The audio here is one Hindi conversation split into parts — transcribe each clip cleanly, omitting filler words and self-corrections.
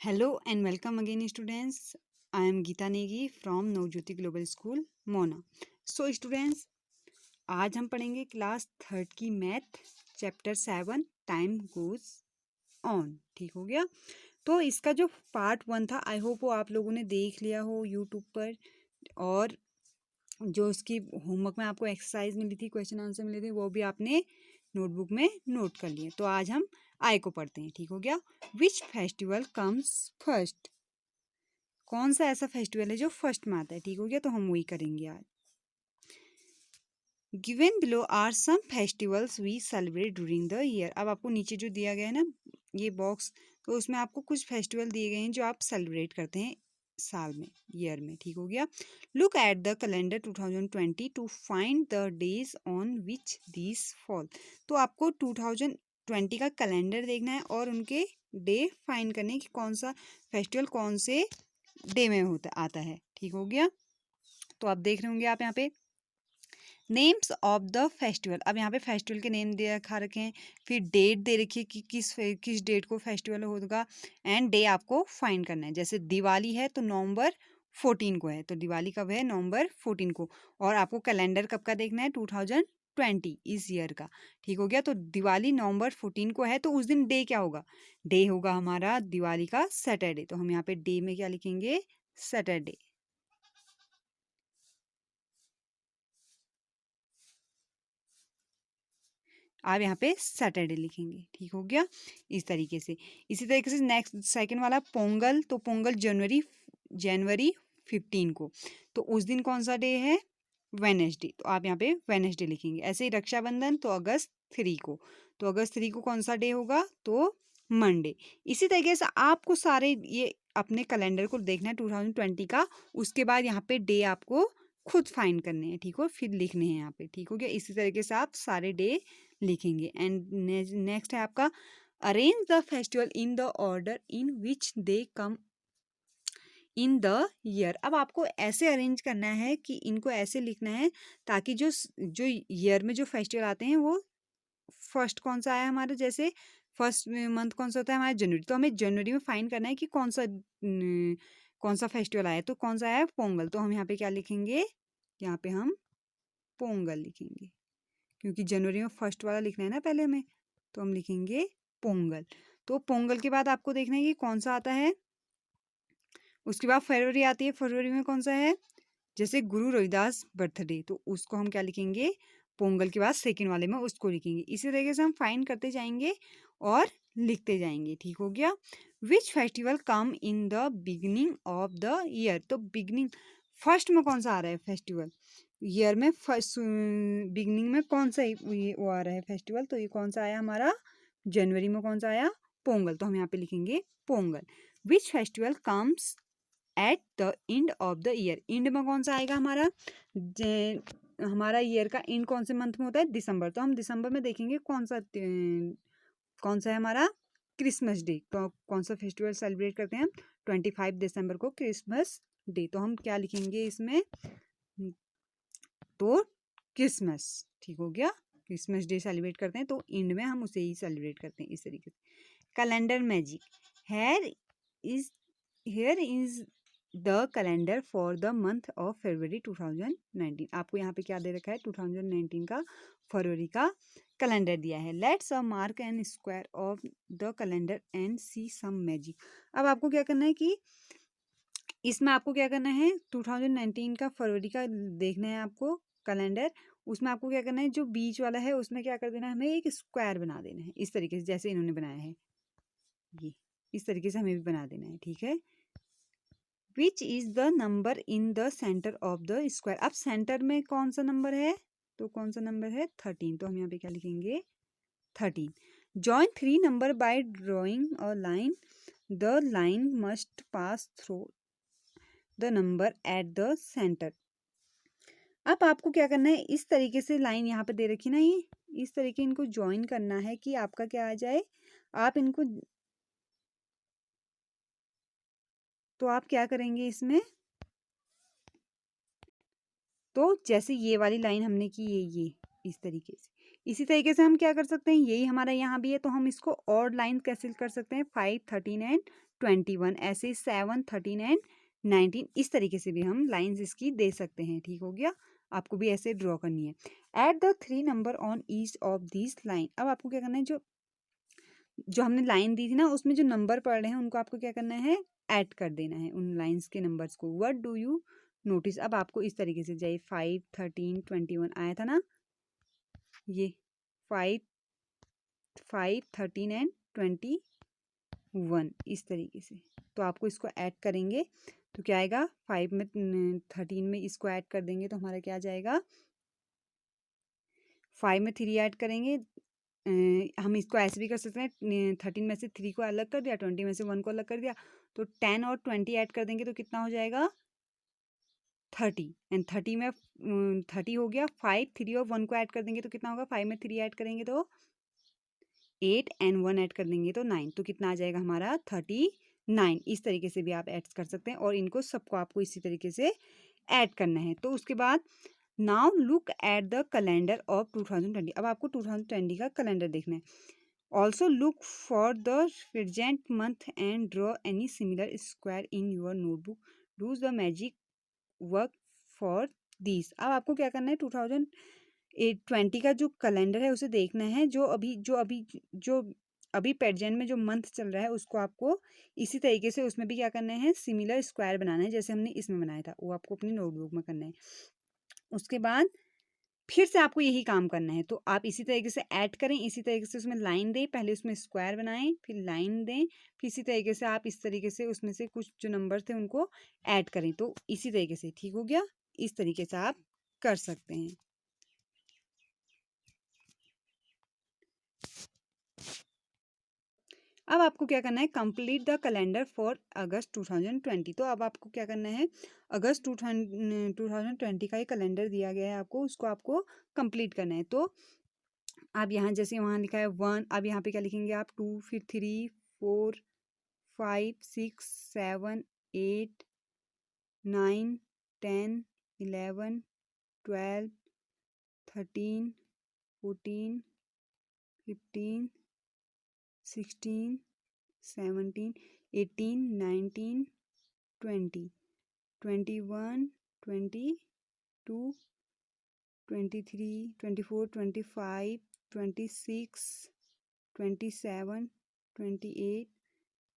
Hello and welcome again students. I am Geeta Negi from Navjyoti Global School, Mona. So students, आज हम पढ़ेंगे क्लास थर्ड की math chapter 7 time goes on. ठीक हो गया। तो इसका जो पार्ट 1 था आई होप वो आप लोगों ने देख लिया हो यूट्यूब पर, और जो उसकी होमवर्क में आपको एक्सरसाइज मिली थी, क्वेश्चन आंसर मिले थे, वो भी आपने नोटबुक में नोट कर लिए। तो आज हम आई को पढ़ते हैं। ठीक हो गया। Which festival comes first? कौन सा ऐसा फेस्टिवल है जो फर्स्ट में आता है? ठीक हो गया। तो हम वही करेंगे आज। Given below are some festivals we celebrate during the year. अब आपको नीचे जो दिया गया है ना ये बॉक्स, तो उसमें आपको कुछ फेस्टिवल दिए गए हैं जो आप सेलिब्रेट करते हैं साल में, ईयर में। ठीक हो गया। Look at the calendar 2020 to find the days on which this fall. तो आपको 2020 का कैलेंडर देखना है और उनके डे फाइंड करने की कौन सा फेस्टिवल कौन से डे में आता है। ठीक हो गया। तो आप देख रहे होंगे आप यहाँ पे नेम्स ऑफ द फेस्टिवल। अब यहाँ पे फेस्टिवल के नेम दे रखा रखे हैं, फिर डेट दे रखी है कि किस डेट को फेस्टिवल होगा, एंड डे आपको फाइंड करना है। जैसे दिवाली है तो नवंबर 14 को है, तो दिवाली कब है? नवंबर 14 को। और आपको कैलेंडर कब का देखना है? 2020 इस ईयर का। ठीक हो गया। तो दिवाली नवंबर 14 को है, तो उस दिन डे क्या होगा? डे होगा हमारा दिवाली का सैटरडे। तो हम यहाँ पे डे में क्या लिखेंगे? सैटरडे। आप यहाँ पे सैटरडे लिखेंगे। ठीक हो गया। इस तरीके से। इसी तरीके से नेक्स्ट सेकंड वाला पोंगल, तो पोंगल जनवरी 15 को, तो उस दिन कौन सा डे है? वेनेसडे। तो आप यहाँ पे वेनेसडे लिखेंगे। ऐसे ही रक्षाबंधन तो अगस्त 3 को, तो अगस्त 3 को कौन सा डे होगा? तो मंडे। इसी तरीके से आपको सारे ये अपने कैलेंडर को देखना है 2020 का, उसके बाद यहाँ पे डे आपको खुद फाइंड करने हैं। ठीक हो, फिर लिखने हैं यहाँ पे। ठीक हो गया। इसी तरीके से आप सारे डे लिखेंगे। एंड नेक्स्ट है आपका arrange the festival in the order in which they come in the year. अब आपको ऐसे अरेंज करना है कि इनको ऐसे लिखना है ताकि जो जो ईयर में जो फेस्टिवल आते हैं वो फर्स्ट कौन सा आया हमारा, जैसे फर्स्ट मंथ कौन सा होता है हमारा? जनवरी। तो हमें जनवरी में फाइंड करना है कि कौन सा फेस्टिवल आया। तो कौन सा आया? पोंगल। तो हम यहाँ पे क्या लिखेंगे? यहाँ पे हम पोंगल लिखेंगे, क्योंकि जनवरी में फर्स्ट वाला लिखना है ना पहले हमें, तो हम लिखेंगे पोंगल। तो पोंगल के बाद आपको देखना है कि कौन सा आता है। उसके बाद फरवरी आती है। फरवरी में कौन सा है? जैसे गुरु रविदास बर्थडे, तो उसको हम क्या लिखेंगे? पोंगल के बाद सेकंड वाले में उसको लिखेंगे। इसी तरीके से हम फाइंड करते जाएंगे और लिखते जाएंगे। ठीक हो गया। Which festival come in the beginning of the year. तो बिगनिंग फर्स्ट में कौन सा आ रहा है फेस्टिवल? ईयर में फर्स्ट बिगनिंग में कौन सा वो आ रहा है फेस्टिवल? तो ये कौन सा आया हमारा? जनवरी में कौन सा आया? पोंगल। तो हम यहाँ पे लिखेंगे Pongal. Which festival comes at the end of the year. And में कौन सा आएगा हमारा? हमारा ईयर का एंड कौन से मंथ में होता है? दिसंबर। तो हम दिसंबर में देखेंगे कौन सा है हमारा? Christmas day. तो कौन सा फेस्टिवल सेलिब्रेट करते हैं हम? 25 दिसंबर को क्रिसमस डे। तो हम क्या लिखेंगे इसमें? तो क्रिसमस। ठीक हो गया। क्रिसमस डे सेलिब्रेट करते हैं, तो एंड में हम उसे ही सेलिब्रेट करते हैं इस तरीके से। Calendar magic. Here is here is the calendar for the month of February 2019। आपको यहाँ पे क्या दे रखा है? 2019 का फरवरी का कैलेंडर दिया है। Let's a mark and square of the calendar and see some magic. अब आपको क्या करना है कि इसमें आपको क्या करना है? 2019 का फरवरी का देखना है आपको कैलेंडर। उसमें आपको क्या करना है? जो बीच वाला है उसमें क्या कर देना है? हमें एक स्क्वायर बना देना है इस तरीके से, जैसे इन्होंने बनाया है ये, इस तरीके से हमें भी बना देना है। ठीक है। Which is the number in the centre of the square. अब सेंटर में कौन सा नंबर है? तो कौन सा नंबर है? 13। तो हम यहाँ पे क्या लिखेंगे? 13। Join 3 number by drawing a line. The line must pass through the number at the centre. अब आपको क्या करना है? इस तरीके से लाइन यहाँ पे दे रखी ना, ये इस तरीके इनको ज्वाइन करना है कि आपका क्या आ जाए। आप इनको, तो आप क्या करेंगे इसमें? तो जैसे ये वाली लाइन हमने की, ये इस तरीके से इसी तरीके से हम क्या कर सकते हैं, यही हमारा यहाँ भी है तो हम इसको और लाइन कैसे कर सकते हैं, 5, 13 एंड 21, ऐसे 7, 13 एंड 19, इस तरीके से भी हम लाइंस इसकी दे सकते हैं। ठीक हो गया, आपको भी ऐसे ड्रॉ करनी है। At the 3 number on each of this line, अब आपको क्या करना है, जो जो हमने लाइन दी थी ना उसमें जो नंबर पड़ रहे हैं उनको आपको क्या करना है, ऐड कर देना है उन लाइंस के नंबर्स को। व्हाट डू यू नोटिस, अब आपको इस तरीके से जाइए, 5, 13, 21 आया था ना, ये 5, 5, 13 एंड 21 इस तरीके से। तो आपको इसको ऐड करेंगे तो क्या आएगा, 5 में 13 में इसको ऐड कर देंगे तो हमारा क्या आ जाएगा, 5 में 3 ऐड करेंगे, हम इसको ऐसे भी कर सकते हैं, 13 में से 3 को अलग कर दिया, 20 में से 1 को अलग कर दिया, तो 10 और 20 ऐड कर देंगे तो कितना हो जाएगा, 30, एंड 30 में 30 हो गया, 5, 3 और 1 को ऐड कर देंगे तो कितना होगा, 5 में 3 ऐड करेंगे तो 8 एंड 1 ऐड कर देंगे तो 9, तो कितना आ जाएगा हमारा 39। इस तरीके से भी आप ऐड कर सकते हैं और इनको सबको आपको इसी तरीके से ऐड करना है। तो उसके बाद now look at the calendar of 2020, अब आपको 2020 का कैलेंडर देखना है। Also look for the present month and draw any similar square in your notebook, does the magic work for this. अब आपको क्या करना है, 2020 का जो कैलेंडर है उसे देखना है, जो अभी प्रेजेंट में जो मंथ चल रहा है उसको आपको इसी तरीके से उसमें भी क्या करना है, सिमिलर स्क्वायर बनाना है जैसे हमने इसमें बनाया था, वो आपको अपनी नोटबुक में करना है। उसके बाद फिर से आपको यही काम करना है, तो आप इसी तरीके से ऐड करें, इसी तरीके से उसमें लाइन दें, पहले उसमें स्क्वायर बनाएं, फिर लाइन दें, फिर इसी तरीके से आप इस तरीके से उसमें से कुछ जो नंबर थे उनको ऐड करें, तो इसी तरीके से ठीक हो गया। इस तरीके से आप कर सकते हैं। अब आपको क्या करना है, कंप्लीट द कैलेंडर फॉर अगस्त 2020। तो अब आपको क्या करना है, अगस्त 2020 का ये कैलेंडर दिया गया है आपको, उसको आपको कंप्लीट करना है। तो आप यहाँ जैसे वहाँ लिखा है 1, अब यहाँ पे क्या लिखेंगे आप, 2, फिर 3, 4, 5, 6, 7, 8, 9, 10, 11, 12, 13, 14, 15, 16, 17, 18, 19, 20, 21, 22, 23, 24, 25, 26, 27, 28,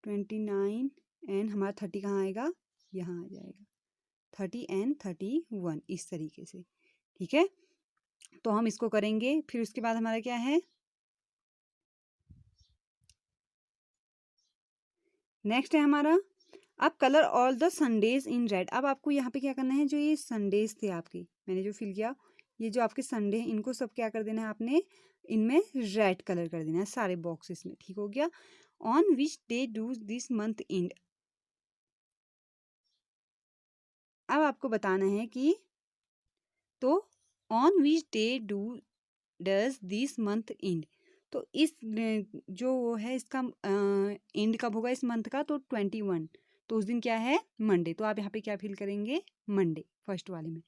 29 एंड हमारा 30 कहाँ आएगा, यहाँ आ जाएगा, 30 एंड 31 इस तरीके से। ठीक है, तो हम इसको करेंगे, फिर उसके बाद हमारा क्या है, नेक्स्ट है हमारा, अब colour all the Sundays in red. अब आपको यहाँ पे क्या करना है, जो ये संडेज थे आपके, मैंने जो फिल किया, ये जो आपके संडे हैं इनको सब क्या कर देना है आपने, इनमें रेड कलर कर देना है सारे बॉक्सेस में। ठीक हो गया, on which day do this month and, अब आपको बताना है कि तो on which day do does this month and, तो इस जो वो है इसका एंड कब होगा इस मंथ का, तो 21, तो उस दिन क्या है, मंडे। तो आप यहाँ पे क्या फिल करेंगे, मंडे फर्स्ट वाले में,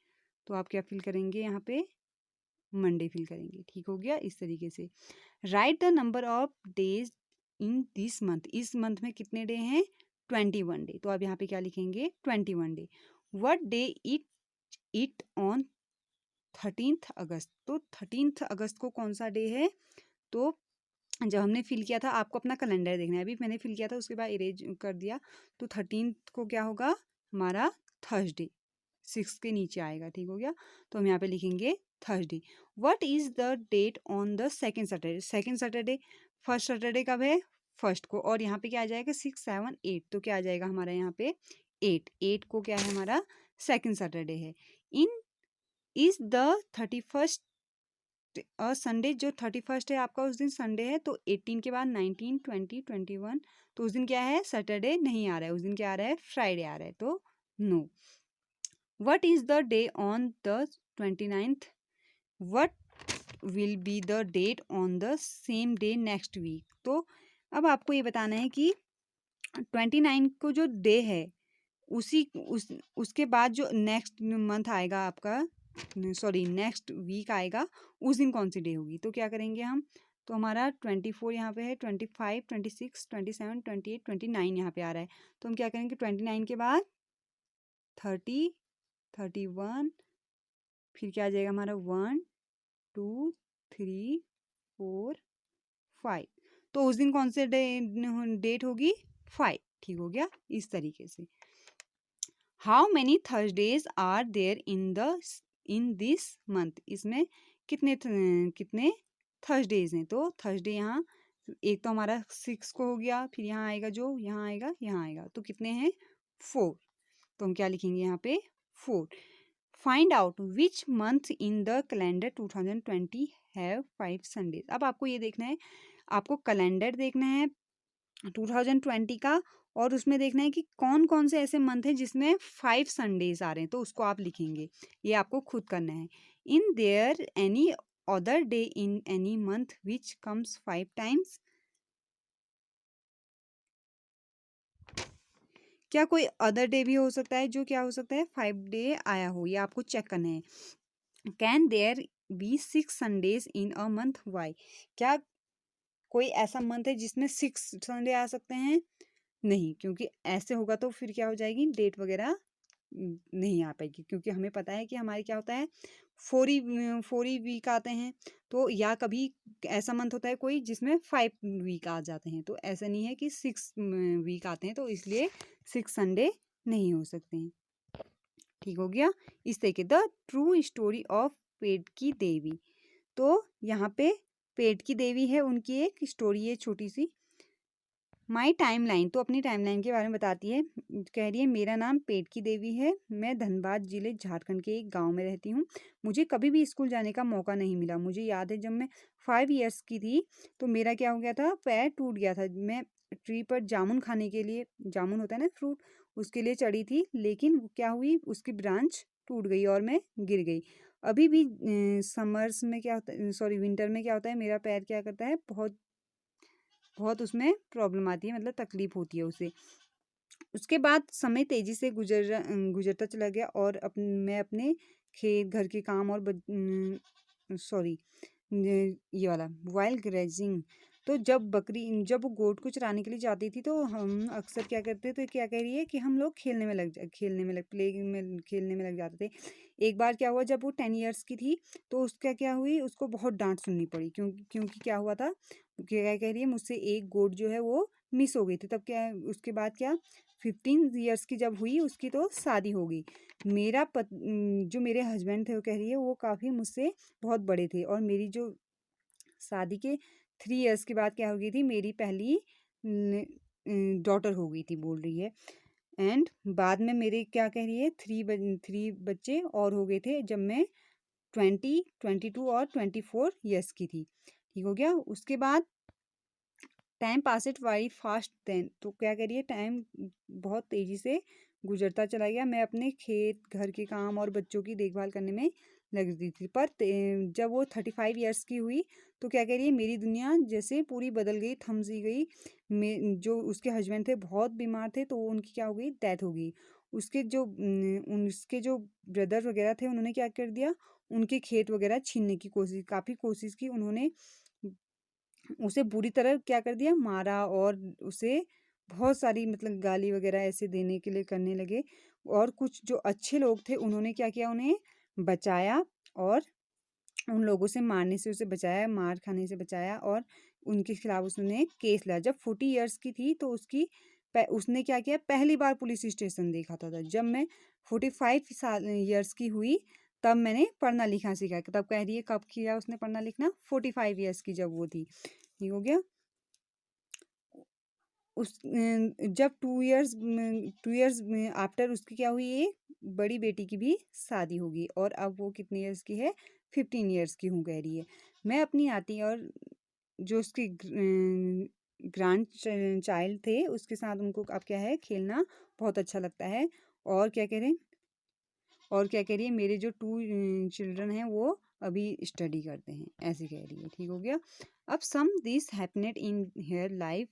तो आप क्या फिल करेंगे यहाँ पे, मंडे फिल करेंगे। ठीक हो गया, इस तरीके से। Right the number of days in this month, इस मंथ में कितने डे हैं, 21 डे, तो आप यहाँ पे क्या लिखेंगे, 21 day. What day it on 13 अगस्त, तो 13 अगस्त को कौन सा डे है, तो जब हमने फिल किया था, आपको अपना कैलेंडर देखना है, अभी मैंने फिल किया था उसके बाद इरेज कर दिया, तो 13 को क्या होगा हमारा, थर्सडे, 6 के नीचे आएगा। ठीक हो गया, तो हम यहाँ पे लिखेंगे Thursday. What is the date on the second Saturday, second Saturday, first Saturday कब है, फर्स्ट को, और यहाँ पे क्या आ जाएगा, 6, 7, 8, तो क्या आ जाएगा हमारा यहाँ पे 8, 8 को क्या है हमारा सेकेंड सैटरडे है। इन इज द 31st संडे, जो 31st है आपका उस दिन संडे है, तो 18 के बाद 19, 20, 21, तो उस दिन क्या है, सैटरडे नहीं आ रहा है, उस दिन क्या आ रहा है, फ्राइडे आ रहा है, तो no. What is the day on the 29th, what will be the date on the same day next week, तो अब आपको ये बताना है कि 29 को जो डे है उसके बाद जो नेक्स्ट मंथ आएगा आपका सॉरी नेक्स्ट वीक आएगा उस दिन कौन सी डे होगी। तो क्या करेंगे हम, तो हमारा 24 यहाँ पे है, 25, 26, 27, 28, 29 यहाँ पे आ रहा है। तो हम क्या करेंगे 29 के बाद 30, 31, फिर क्या आ जाएगा हमारा 1, 2, 3, 4, 5। तो उस दिन कौन से डेट होगी 5। ठीक हो गया इस तरीके से। How many Thursdays are there in this month, इसमें कितने थर्सडेज हैं। तो थर्सडे यहाँ एक तो हमारा 6 को हो गया, फिर यहाँ आएगा जो यहाँ आएगा यहाँ आएगा, तो कितने हैं 4। तो हम क्या लिखेंगे यहाँ पे 4। Find out which month in the calendar 2020 have 5 Sundays. अब आपको ये देखना है, आपको कैलेंडर देखना है 2020 का, और उसमें देखना है कि कौन कौन से ऐसे मंथ हैं जिसमें 5 संडेज आ रहे हैं। तो उसको आप लिखेंगे, ये आपको खुद करना है। In their any other day in any month which comes 5 times, क्या कोई अदर डे भी हो सकता है जो क्या हो सकता है 5 डे आया हो, ये आपको चेक करना है। Can there be 6 Sundays in a month, why, क्या कोई ऐसा मंथ है जिसमें 6 संडे आ सकते हैं, नहीं, क्योंकि ऐसे होगा तो फिर क्या हो जाएगी डेट वगैरह नहीं आ पाएगी, क्योंकि हमें पता है कि हमारे क्या होता है 4 ही वीक आते हैं। तो या कभी ऐसा मंथ होता है कोई जिसमें 5 वीक आ जाते हैं, तो ऐसा नहीं है कि 6 वीक आते हैं, तो इसलिए 6 संडे नहीं हो सकते हैं। ठीक हो गया इस तरीके। द ट्रू स्टोरी ऑफ पेट की देवी, तो यहाँ पे पेट की देवी है, उनकी एक स्टोरी है छोटी सी। माई टाइमलाइन, तो अपनी टाइमलाइन के बारे में बताती है, कह रही है मेरा नाम पेट की देवी है, मैं धनबाद जिले झारखंड के एक गांव में रहती हूँ। मुझे कभी भी स्कूल जाने का मौका नहीं मिला। मुझे याद है जब मैं 5 इयर्स की थी तो मेरा क्या हो गया था, पैर टूट गया था। मैं ट्री पर जामुन खाने के लिए, जामुन होता है ना फ्रूट, उसके लिए चढ़ी थी, लेकिन क्या हुई उसकी ब्रांच टूट गई और मैं गिर गई। अभी भी समर्स में क्या होता है, सॉरी विंटर में क्या होता है, मेरा पैर क्या करता है, बहुत बहुत उसमें प्रॉब्लम आती है, मतलब तकलीफ होती है उसे। उसके बाद समय तेजी से गुजरता चला गया और मैं अपने खेत घर के काम और सॉरी ये वाला वाइल्ड ग्रेजिंग, तो जब वो गोट को चराने के लिए जाती थी तो हम अक्सर क्या करते थे, क्या कह रही है कि हम लोग प्ले में खेलने में लग जाते थे। एक बार क्या हुआ, जब वो 10 इयर्स की थी तो उसका क्या हुई, उसको बहुत डांट सुननी पड़ी, क्योंकि क्या हुआ था, क्या कह रही है मुझसे एक गोट जो है वो मिस हो गई थी। तब क्या, उसके बाद क्या 15 इयर्स की जब हुई उसकी तो शादी हो गई। जो मेरे हस्बैंड थे वो कह रही है वो काफ़ी मुझसे बहुत बड़े थे, और मेरी जो शादी के 3 इयर्स के बाद क्या हो गई थी, मेरी पहली डॉटर हो गई थी बोल रही है। एंड बाद में मेरे क्या कह रही है 3 बच्चे और हो गए थे जब मैं 20, 22 और 24 इयर्स की थी। ठीक हो गया। उसके बाद time pass it very fast then, तो क्या करिए टाइम बहुत तेज़ी से गुजरता चला गया। मैं अपने खेत घर के काम और बच्चों की देखभाल करने में लग रही थी, पर जब वो 35 इयर्स की हुई तो क्या कह रही है मेरी दुनिया जैसे पूरी बदल गई, थम सी गई। जो उसके हस्बैंड थे बहुत बीमार थे, तो उनकी क्या हो गई, डेथ हो गई। उसके जो ब्रदर वगैरह थे उन्होंने क्या कर दिया, उनके खेत वगैरह छीनने की काफ़ी कोशिश की उन्होंने, उसे बुरी तरह क्या कर दिया, मारा, और उसे बहुत सारी मतलब गाली वगैरह ऐसे देने के लिए करने लगे। और कुछ जो अच्छे लोग थे उन्होंने क्या किया, उन्हें बचाया और उन लोगों से मारने से उसे बचाया, मार खाने से बचाया, और उनके खिलाफ उसने केस लिया। जब 40 इयर्स की थी तो उसने क्या किया, पहली बार पुलिस स्टेशन देखा था। जब मैं 45 इयर्स की हुई तब मैंने पढ़ना लिखना सीखा। तब कह रही है कब किया उसने पढ़ना लिखना, 45 इयर्स की जब वो थी। ठीक हो गया। जब 2 इयर्स आफ्टर उसकी क्या हुई, एक बड़ी बेटी की भी शादी होगी, और अब वो कितने इयर्स की है, 15 इयर्स की हूँ कह रही है। मैं अपनी आती और जो उसकी ग्रैंड चाइल्ड थे उसके साथ उनको अब क्या है खेलना बहुत अच्छा लगता है। और क्या कह रहे हैं, और क्या कह रही है मेरे जो 2 चिल्ड्रन हैं वो अभी स्टडी करते हैं, ऐसे कह रही है। ठीक हो गया। अब some this happened in her life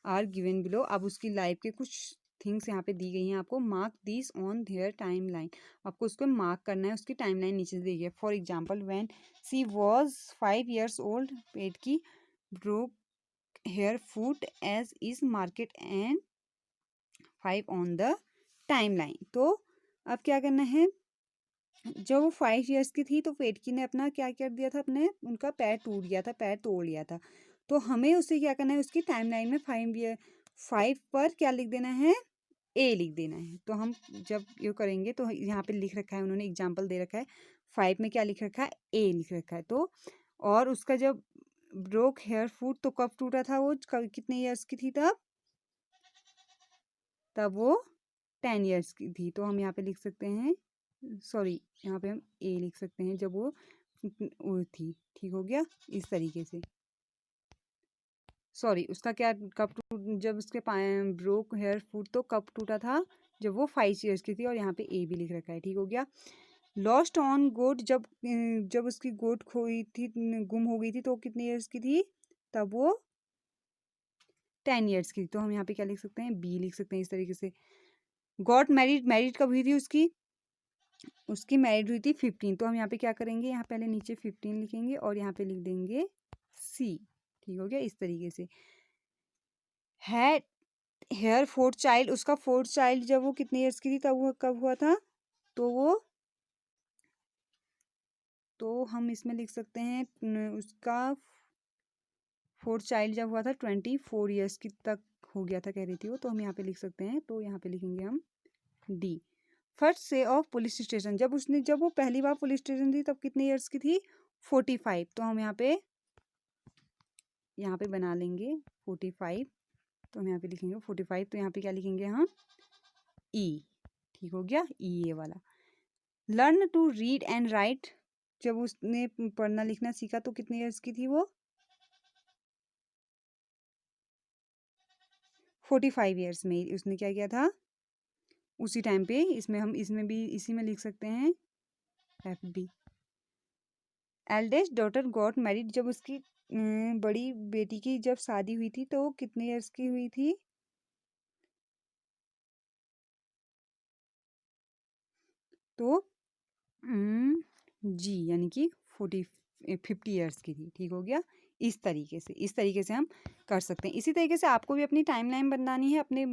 are given below, अब उसकी लाइफ के कुछ थिंग्स यहाँ पे दी गई हैं आपको। Mark this on their time line, आपको उसको मार्क करना है, उसकी टाइम लाइन नीचे से दी गई है। For example when she was 5 years old, पेट की broke her foot as is marked and 5 on the timeline. तो अब क्या करना है, जब वो 5 years की थी तो पेटकी ने अपना क्या कर दिया था, अपने उनका पैर टूट गया था, पैर तोड़ लिया था। तो हमें उसे क्या करना है, उसकी टाइमलाइन में 5 पर क्या लिख देना है, ए लिख देना है। तो हम जब ये करेंगे तो यहाँ पे लिख रखा है, उन्होंने एग्जाम्पल दे रखा है, 5 में क्या लिख रखा है, ए लिख रखा है। तो और उसका जब ब्रोक हेयर फुट तो कब टूटा था वो, कितने ईयर्स की थी तब, तब वो 10 years की थी। तो हम यहाँ पे लिख सकते हैं, सॉरी यहाँ पे हम ए लिख सकते हैं, जब वो थी। ठीक हो गया इस तरीके से। सॉरी उसका क्या कब जब उसके ब्रोक हेयर फुट तो कब टूटा था, जब वो 5 years की थी, और यहाँ पे ए भी लिख रखा है। ठीक हो गया। लॉस्ट ऑन गोट, जब उसकी गोट खोई थी, गुम हो गई थी, तो कितने ईयर्स की थी, तब वो 10 years की। तो हम यहाँ पे क्या लिख सकते हैं, बी लिख सकते हैं इस तरीके से। गॉट मैरिड, मैरिड कब हुई थी उसकी मैरिड हुई थी 15। तो हम यहाँ पे क्या करेंगे, यहाँ पहले नीचे 15 लिखेंगे और यहाँ पे लिख देंगे सी। ठीक हो गया इस तरीके से। हैड हेयर फोर्थ चाइल्ड, उसका फोर्थ चाइल्ड जब वो कितने ईयर्स की थी तब वो कब हुआ था, तो हम इसमें लिख सकते हैं उसका फोर्थ चाइल्ड जब हुआ था 24 years की तक हो गया था कह रही थी वो। तो हम यहाँ पे लिख सकते हैं, तो यहाँ पे लिखेंगे हम D. First day of police station, जब वो पहली बार पुलिस स्टेशन थी तब कितने ईयर्स की थी, 45। तो हम यहाँ पे बना लेंगे 45। तो हम यहाँ पे लिखेंगे 45। तो यहाँ पे क्या लिखेंगे हम, ई। ठीक हो गया, ई ये वाला। Learn to read and write, जब उसने पढ़ना लिखना सीखा तो कितने ईयर्स की थी वो, 45 years में उसने क्या किया था, उसी टाइम पे। इसमें भी इसी में लिख सकते हैं एफ बी। एल्डेस्ट डॉटर गॉट मैरिड, जब उसकी बड़ी बेटी की जब शादी हुई थी तो कितने ईयर्स की हुई थी, तो जी यानी कि 50 ईयर्स की थी। ठीक हो गया इस तरीके से हम कर सकते हैं। इसी तरीके से आपको भी अपनी टाइमलाइन बनानी है। अपने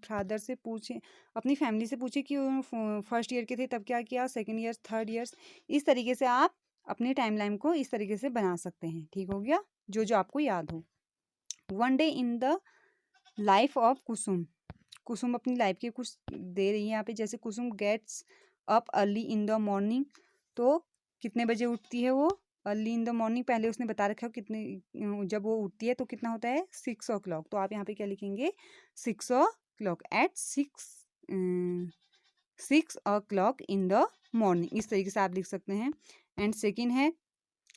फादर से पूछे, अपनी फैमिली से पूछे कि फर्स्ट ईयर के थे तब क्या किया, सेकेंड ईयर, थर्ड ईयर्स, इस तरीके से आप अपनी टाइमलाइन को इस तरीके से बना सकते हैं। ठीक हो गया, जो जो आपको याद हो। One day in the life of Kusum, Kusum अपनी लाइफ के कुछ दे रही है यहाँ पे। जैसे Kusum gets up early in the morning, तो कितने बजे उठती है वो, अर्ली इन द मॉर्निंग पहले उसने बता रखा है कितने, जब वो उठती है तो कितना होता है, 6 o'clock। तो आप यहाँ पे क्या लिखेंगे, 6 o'clock, eight 6 o'clock in the morning, इस तरीके से आप लिख सकते हैं। एंड सेकेंड है,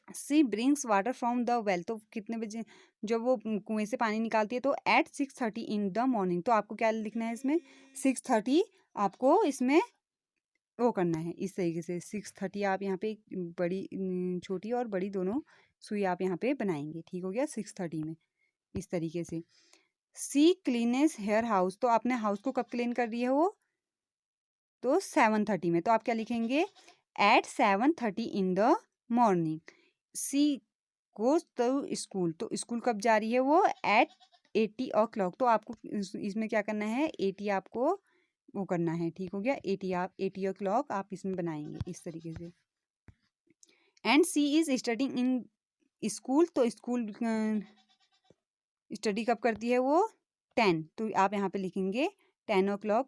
she brings water from the well, तो कितने बजे जब वो कुएं से पानी निकालती है, तो एट 6:30 इन द मॉर्निंग। तो आपको क्या लिखना है इसमें, 6:30 आपको इसमें वो करना है इस तरीके से। 6:30 आप यहाँ पे बड़ी छोटी और बड़ी दोनों सुई आप यहाँ पे बनाएंगे। ठीक हो गया 6:30 में इस तरीके से। सी क्लीनेस हेयर हाउस, तो आपने हाउस को कब क्लीन कर रही है वो, तो 7:30 में। तो आप क्या लिखेंगे, at 7:30 in the morning. She goes to school, तो स्कूल कब जा रही है वो, एट 80 o'clock। तो आपको इसमें क्या करना है, 80 आपको वो करना है। ठीक हो गया, 80 o'clock आप इसमें बनाएंगे इस तरीके से। And she is studying in school, तो स्कूल स्टडी कब करती है वो, 10। तो आप यहाँ पे लिखेंगे 10 o'clock।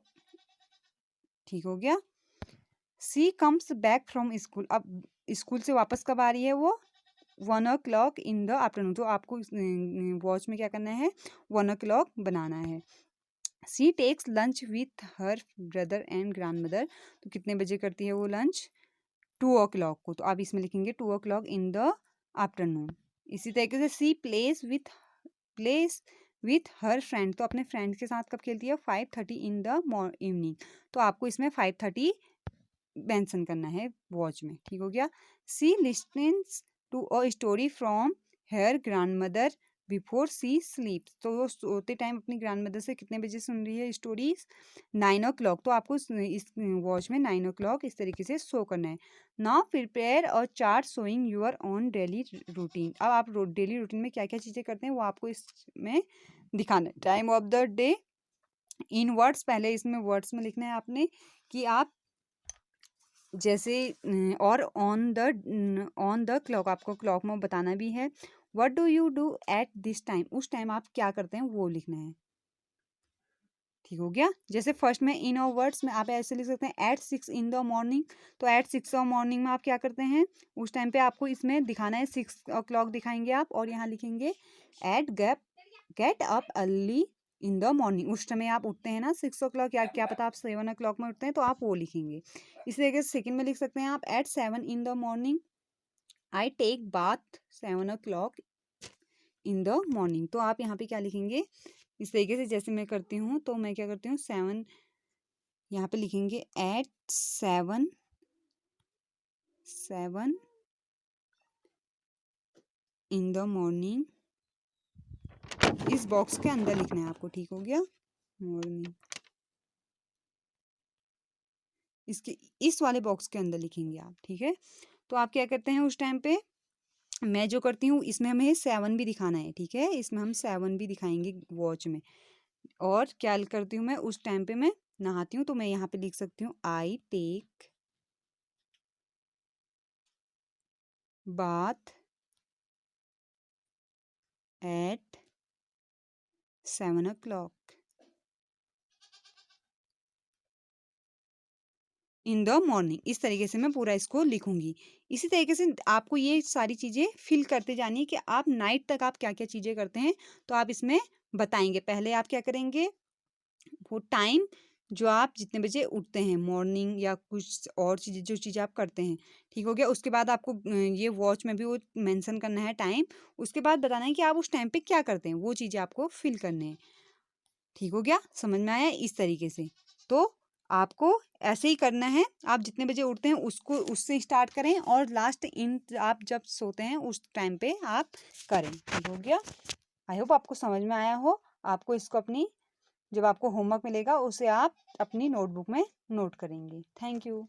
ठीक हो गया। सी कम्स बैक फ्रॉम स्कूल, अब स्कूल से वापस कब आ रही है वो, 1 o'clock इन द आफ्टरनून। तो आपको वॉच में क्या करना है, 1 o'clock बनाना है। She takes lunch with her brother and grandmother, तो कितने बजे करती है वो लंच, 2 o'clock को। तो आप इसमें लिखेंगे 2 o'clock इन द आफ्टरनून। इसी तरीके से सी प्लेस विथ हर फ्रेंड, तो अपने फ्रेंड के साथ कब खेलती है, 5:30 इन द इवनिंग। तो आपको इसमें 5:30 मेंशन करना है वॉच में। ठीक हो गया। She listens to a story from her grandmother before she sleeps. तो वो सोते टाइम अपनी ग्रैंड मदर से कितने बजे सुन रही है स्टोरीज? 9 o'clock। तो आपको इस वॉच में 9 o'clock इस तरीके से शो करना है। Now prepare a chart showing you're on daily routine. अब आप डेली रूटीन में क्या क्या चीज़ें करते हैं वो आपको इसमें दिखाना है। Time of the day in words, पहले इसमें वर्ड्स में लिखना है आपने कि आप जैसे और ऑन द क्लॉक, आपको क्लॉक में बताना भी है। What do you do at this time, उस टाइम आप क्या करते हैं वो लिखना है। ठीक हो गया। जैसे फर्स्ट में इन और वर्ड्स में आप ऐसे लिख सकते हैं एट 6 इन द मॉर्निंग। तो एट 6 मॉर्निंग में आप क्या करते हैं उस टाइम पे आपको इसमें दिखाना है। 6 o'clock दिखाएंगे आप और यहाँ लिखेंगे at get up early in the morning. उस समय आप उठते हैं ना 6 o'clock, या क्या पता आप 7 o'clock में उठते हैं तो आप वो लिखेंगे। इसी तरीके से सेकंड में लिख सकते हैं आप at 7 in the morning I take bath 7 o'clock in the morning. तो आप यहाँ पे क्या लिखेंगे इस तरीके से, जैसे मैं करती हूँ तो मैं क्या करती हूँ 7 यहाँ पे लिखेंगे एट 7 इन द मॉर्निंग। इस बॉक्स के अंदर लिखना है आपको। ठीक हो गया। मॉर्निंग इसके इस वाले बॉक्स के अंदर लिखेंगे आप। ठीक है। तो आप क्या करते हैं उस टाइम पे, मैं जो करती हूँ इसमें हमें 7 भी दिखाना है। ठीक है। इसमें हम 7 भी दिखाएंगे वॉच में। और क्या करती हूँ मैं उस टाइम पे, मैं नहाती हूँ तो मैं यहाँ पे लिख सकती हूँ I take bath at 7 o'clock in the morning. इस तरीके से मैं पूरा इसको लिखूंगी। इसी तरीके से आपको ये सारी चीज़ें फिल करते जानी है कि आप नाइट तक आप क्या क्या चीज़ें करते हैं तो आप इसमें बताएंगे। पहले आप क्या करेंगे वो टाइम जो आप जितने बजे उठते हैं मॉर्निंग या कुछ और चीज़ें जो चीज़ें आप करते हैं। ठीक हो गया। उसके बाद आपको ये वॉच में भी वो मेंशन करना है टाइम। उसके बाद बताना है कि आप उस टाइम पे क्या करते हैं, वो चीज़ें आपको फिल करने हैं। ठीक हो गया। समझ में आया इस तरीके से। तो आपको ऐसे ही करना है। आप जितने बजे उठते हैं उसको उससे स्टार्ट करें और लास्ट इन आप जब सोते हैं उस टाइम पे आप करें। ठीक हो गया। आई होप आपको समझ में आया हो। आपको इसको अपनी जब आपको होमवर्क मिलेगा उसे आप अपनी नोटबुक में नोट करेंगे। Thank you.